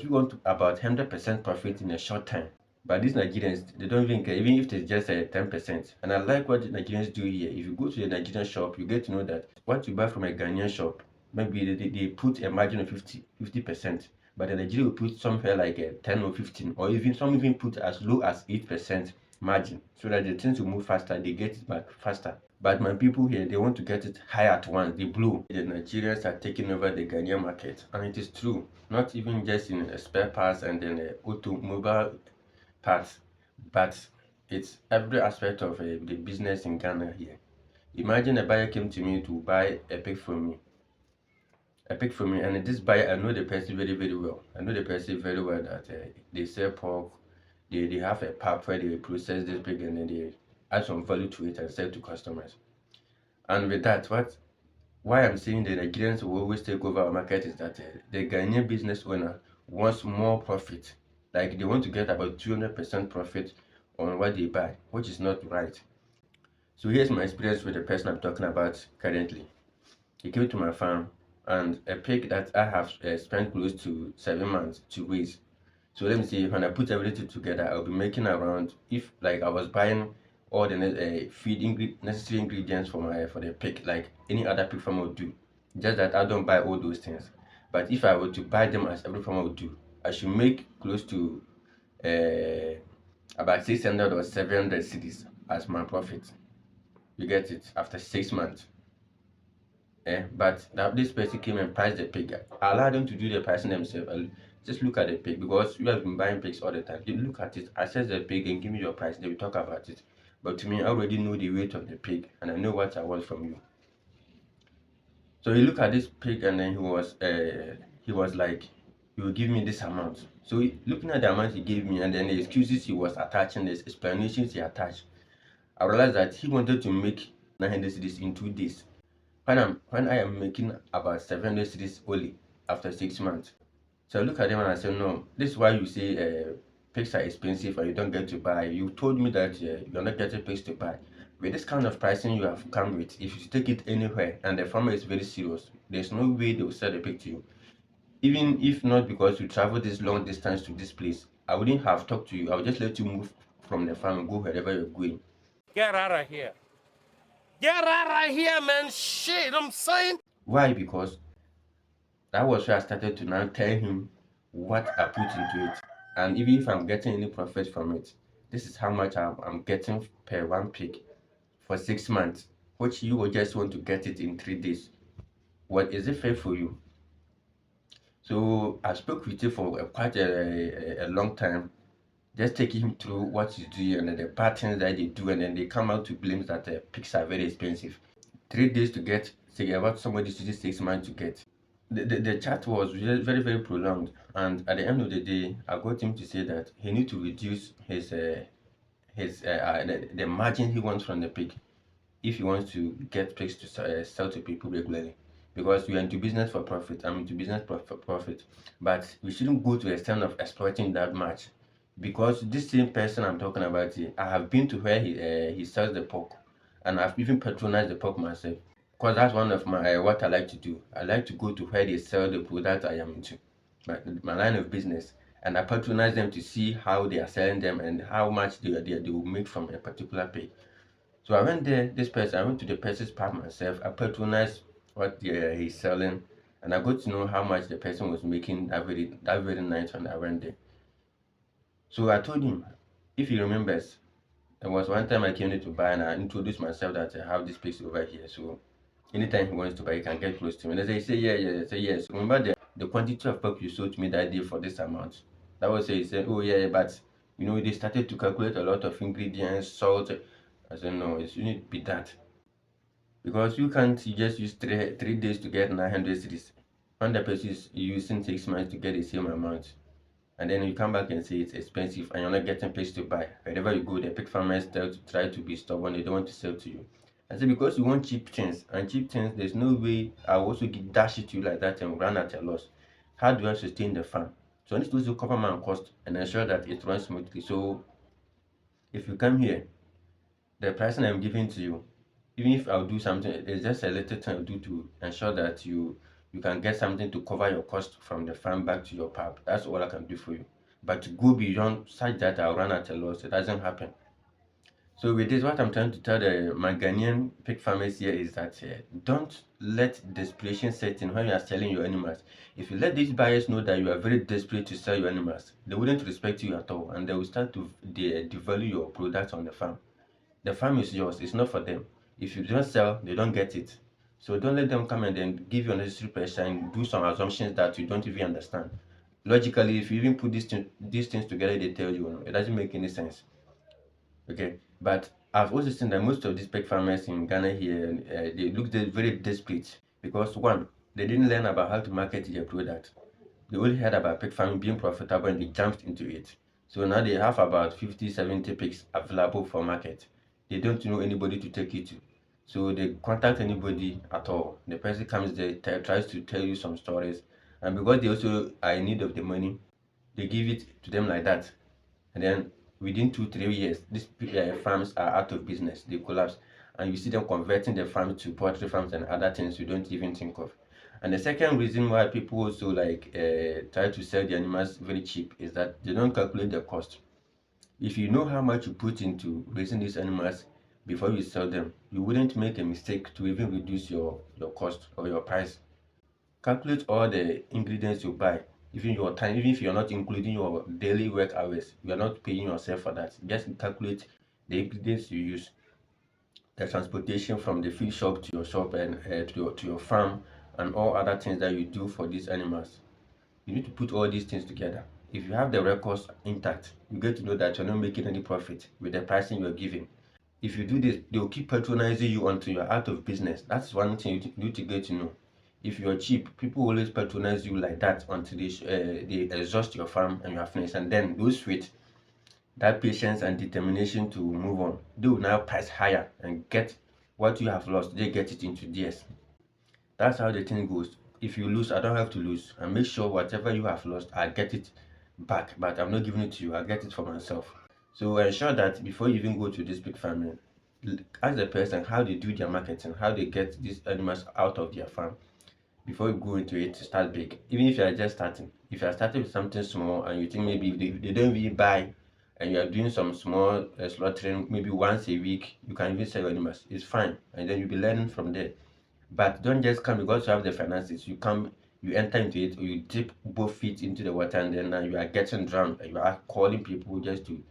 we want about 100% profit in a short time. But these Nigerians, they don't even care, even if it's just 10%. And I like what the Nigerians do here. If you go to a Nigerian shop, you get to know that what you buy from a Ghanaian shop, maybe they put a margin of 50%. But the Nigeria will put somewhere like 10 or 15, or even some even put as low as 8% margin, so that the things will move faster, they get it back faster. But my people here, they want to get it high at once. They blow. The Nigerians are taking over the Ghanaian market, and it is true. Not even just in spare parts and then automobile parts, but it's every aspect of the business in Ghana here. Imagine a buyer came to me to buy a pig from me, and this buyer, I know the person very, very well. I know the person very well that they sell pork, they have a pub where they process this pig and then they add some value to it and sell to customers. And with that, why I'm saying the Nigerians will always take over our market is that the Ghanaian business owner wants more profit. Like they want to get about 200% profit on what they buy, which is not right. So here's my experience with the person I'm talking about currently. He came to my farm, and a pig that I have spent close to 7 months to raise. So let me see, when I put everything together, I'll be making around, if like I was buying all the necessary ingredients for the pig, like any other pig farmer would do. Just that I don't buy all those things. But if I were to buy them as every farmer would do, I should make close to uh, about 600 or 700 cedis as my profit. You get it after 6 months. But that this person came and priced the pig. I allowed them to do the pricing themselves. Just look at the pig, because you have been buying pigs all the time. You look at it, assess the pig, and give me your price. They will talk about it. But to me, I already know the weight of the pig, and I know what I want from you. So he looked at this pig, and then he was like, "You will give me this amount." So looking at the amount he gave me, and then the excuses he was attaching, the explanations he attached, I realized that he wanted to make 900 cedis in 2 days. When I am making about 700 cedis only after 6 months. So I look at them and I say, no, this is why you say pigs are expensive and you don't get to buy. You told me that you're not getting pigs to buy. With this kind of pricing you have come with, if you take it anywhere and the farmer is very serious, there's no way they will sell the pig to you. Even if not because you travel this long distance to this place, I wouldn't have talked to you. I would just let you move from the farm and go wherever you're going. Get out of here. Get out of here, man. Shit, I'm saying. Why? Because that was where I started to now tell him what I put into it. And even if I'm getting any profit from it, this is how much I'm getting per one pig for 6 months, which you will just want to get it in 3 days. What is it fair for you? So I spoke with you for quite a long time, just taking him through what he's doing and the patterns that they do, and then they come out to blame that pigs are very expensive. 3 days to get, say about somebody to 6 months to get. The chat was very, very prolonged, and at the end of the day, I got him to say that he need to reduce the margin he wants from the pig if he wants to get pigs to sell to people regularly. Because we are into business for profit, I'm into business for profit, but we shouldn't go to the extent of exploiting that much. Because this same person I'm talking about here, I have been to where he sells the pork, and I've even patronized the pork myself. Because that's one of my what I like to do. I like to go to where they sell the product I am into, my line of business, and I patronize them to see how they are selling them and how much they will make from a particular pig. So I went there. I went to the person's part myself. I patronized what he's selling, and I got to know how much the person was making that very night when I went there. So I told him, if he remembers, there was one time I came there to buy, and I introduced myself that I have this place over here. So anytime he wants to buy, he can get close to me. And they say, yeah, yeah. I say, yes. Remember the quantity of pork you sold to me that day for this amount? That was it. He said, oh, yeah, but they started to calculate a lot of ingredients, salt. I said, no, it shouldn't be that. Because you just use three days to get 900 cities. When the person is using 6 months to get the same amount. And then you come back and say it's expensive and you're not getting pigs to buy. Wherever you go, the pig farmers try to be stubborn. They don't want to sell to you. I say because you want cheap things, and cheap things, there's no way I'll also dash it to you like that and run at a loss. How do I sustain the farm? So I need to also cover my cost and ensure that it runs smoothly. So if you come here, the pricing I'm giving to you, even if I'll do something, it's just a little thing I'll do to ensure that you you can get something to cover your cost from the farm back to your pub. That's all I can do for you. But to go beyond such that I'll run at a loss, it doesn't happen. So with this, what I'm trying to tell my Ghanaian pig farmers here is that don't let desperation set in when you are selling your animals. If you let these buyers know that you are very desperate to sell your animals, they wouldn't respect you at all, and they will start to devalue your products on the farm. The farm is yours, it's not for them. If you don't sell, they don't get it. So don't let them come and then give you unnecessary pressure and do some assumptions that you don't even understand. Logically, if you even put these things together, they tell you, it doesn't make any sense. Okay, but I've also seen that most of these pig farmers in Ghana here, they look very desperate because one, they didn't learn about how to market their product. They only heard about pig farming being profitable and they jumped into it. So now they have about 50, 70 pigs available for market. They don't know anybody to take it to. So they contact anybody at all. The person comes there, tries to tell you some stories. And because they also are in need of the money, they give it to them like that. And then within 2, 3 years, these farms are out of business. They collapse. And you see them converting the farm to poultry farms and other things you don't even think of. And the second reason why people also like try to sell the animals very cheap is that they don't calculate the cost. If you know how much you put into raising these animals before you sell them, you wouldn't make a mistake to even reduce your cost or your price. Calculate all the ingredients you buy, even your time, even if you're not including your daily work hours, you are not paying yourself for that. Just calculate the ingredients you use, the transportation from the feed shop to your shop and to your farm, and all other things that you do for these animals. You need to put all these things together. If you have the records intact, you get to know that you're not making any profit with the pricing you're giving. If you do this, they'll keep patronizing you until you're out of business. That's one thing you need to get to know. If you're cheap, people always patronize you like that until they exhaust your farm and you are finished. And then those with that patience and determination to move on, they will now price higher and get what you have lost. They get it into theirs. That's how the thing goes. If you lose, I don't have to lose. And make sure whatever you have lost, I get it back. But I'm not giving it to you. I get it for myself. So ensure that before you even go to this big farming, ask the person how they do their marketing, how they get these animals out of their farm before you go into it to start big. Even if you are just starting, if you are starting with something small and you think maybe they don't really buy and you are doing some small slaughtering maybe once a week, you can even sell your animals. It's fine. And then you'll be learning from there. But don't just come because you have the finances. You come, you enter into it, or you dip both feet into the water, and then you are getting drowned. And you are calling people just to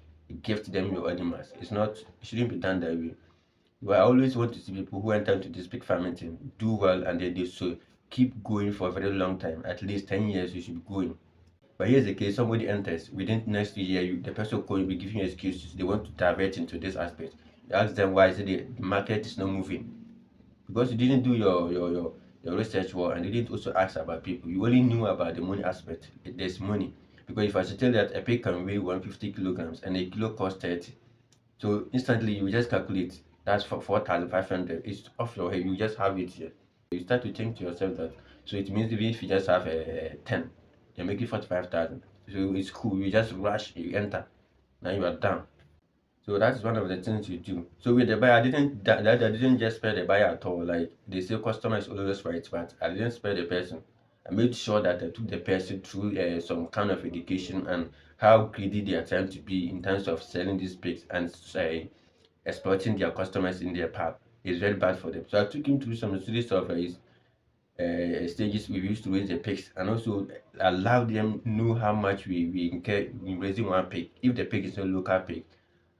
gift them your animals. It's not. It shouldn't be done that way. I always want to see people who enter into this big farming thing do well, and they so keep going for a very long time. At least 10 years, you should be going. But here's the case: somebody enters within next year, the person will call you, be giving you excuses. They want to divert into this aspect. You ask them why. Say the market is not moving because you didn't do your research well and you didn't also ask about people. You only knew about the money aspect. There's money. Because if I should tell you that a pig can weigh 150 kilograms and a kilo costs 30, so instantly you just calculate that's for 4,500. It's off your head. You just have it here. You start to think to yourself that so it means even if you just have a 10, you're making 45,000. So it's cool. You just rush, you enter. Now you are done. So that's one of the things you do. So with the buyer, I didn't just spare the buyer at all. Like they say, customer is always right, but I didn't spare the person. I made sure that I took the person through some kind of education and how greedy they are trying to be in terms of selling these pigs and exploiting their customers in their pub. It's very bad for them. So I took him through some series of stages we used to raise the pigs and also allow them know how much we incur in raising one pig. If the pig is a local pig,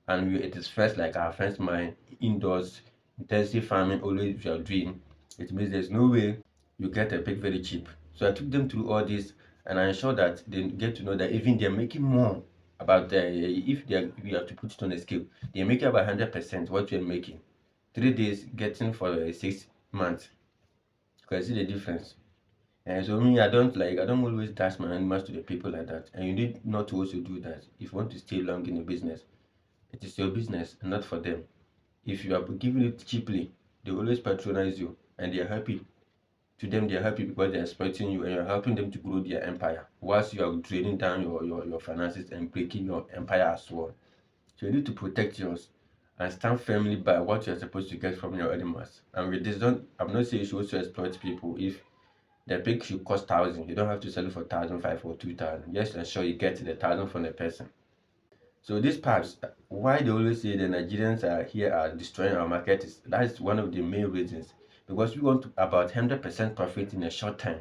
and it is first like our first mine indoors intensive farming always we are doing, it means there's no way you get a pig very cheap. So I took them through all this and I ensure that they get to know that even they're making more about the if they are, we have to put it on a scale, they're making about 100% what we're making 3 days getting for 6 months. You can see the difference. And so me, I don't always dash my animals to the people like that. And you need not to also do that if you want to stay long in the business. It is your business and not for them. If you are giving it cheaply, they always patronize you and they are happy. To them, they are happy because they are exploiting you and you are helping them to grow their empire whilst you are draining down your finances and breaking your empire as well. So you need to protect yours and stand firmly by what you are supposed to get from your animals. And with this, I'm not saying you should also exploit people if The pig should cost 1,000. You don't have to sell it for 1,500 or 2,000. Just ensure you get the 1,000 from the person. So these pipes, why they always say the Nigerians are here are destroying our market is that's one of the main reasons, because we want about 100% profit in a short time.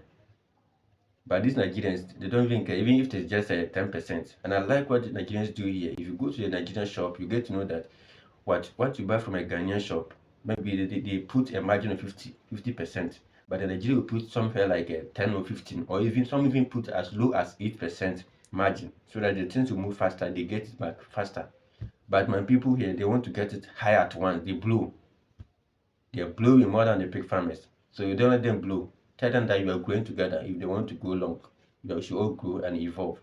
But these Nigerians, they don't even care, even if it's just a 10%. And I like what the Nigerians do here. If you go to a Nigerian shop, you get to know that what you buy from a Ghanaian shop, maybe they put a margin of 50%, but the Nigeria will put somewhere like a 10 or 15, or even some even put as low as 8% margin, so that the things will move faster, they get it back faster. But my people here, they want to get it high at once. They blow. They're blowing more than the pig farmers. So you don't let them blow. Tell them that you are growing together. If they want to go long, they should all grow and evolve.